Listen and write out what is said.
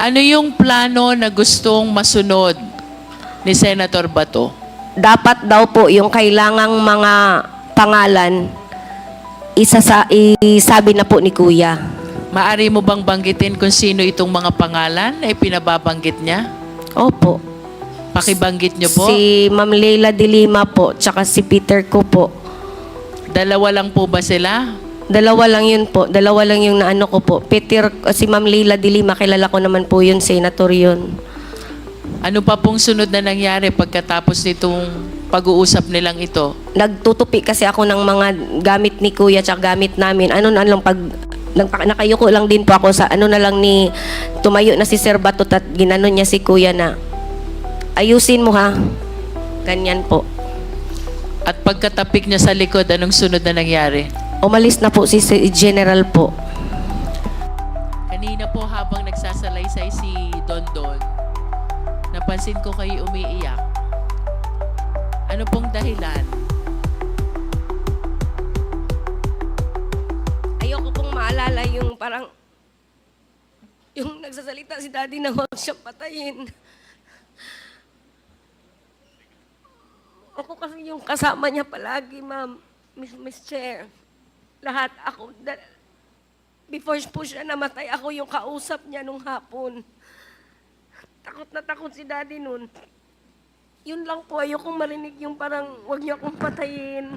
Ano yung plano na gustong masunod ni Senator Bato? Dapat daw po yung kailangang mga pangalan, isabi na po ni Kuya. Maari mo bang banggitin kung sino itong mga pangalan na pinababanggit niya? Opo. Pakibanggit niyo po. Si Ma'am Leila de Lima po, tsaka si Peter ko po. Dalawa lang po ba sila? Dalawa lang yun po. Dalawa lang yung naano ko po. Peter, si Ma'am Leila de Lima, kilala ko naman po yun, senator yun. Ano pa pong sunod na nangyari pagkatapos nitong pag-uusap nilang ito? Nagtutupi kasi ako ng mga gamit ni Kuya tsaka gamit namin. Ano na lang, pag nakayuko lang din po ako sa ano na lang ni, tumayo na si Sir Bato at ginanon niya si Kuya na, ayusin mo ha. Ganyan po. At pagkatapik niya sa likod, anong sunod na nangyari? Umalis na po si General po. Kanina po habang nagsasalaysay si Don Don, napansin ko kayo umiiyak. Ano pong dahilan? Ayoko pong maalala yung parang, yung nagsasalita si Daddy na huwag siyang patayin. Ako kasi yung kasama niya palagi, ma'am, Miss Chair. Lahat ako, before po siya namatay, ako yung kausap niya nung hapon. Takot na takot si Daddy nun. Yun lang po, ayokong marinig yung parang, huwag niyo akong patayin.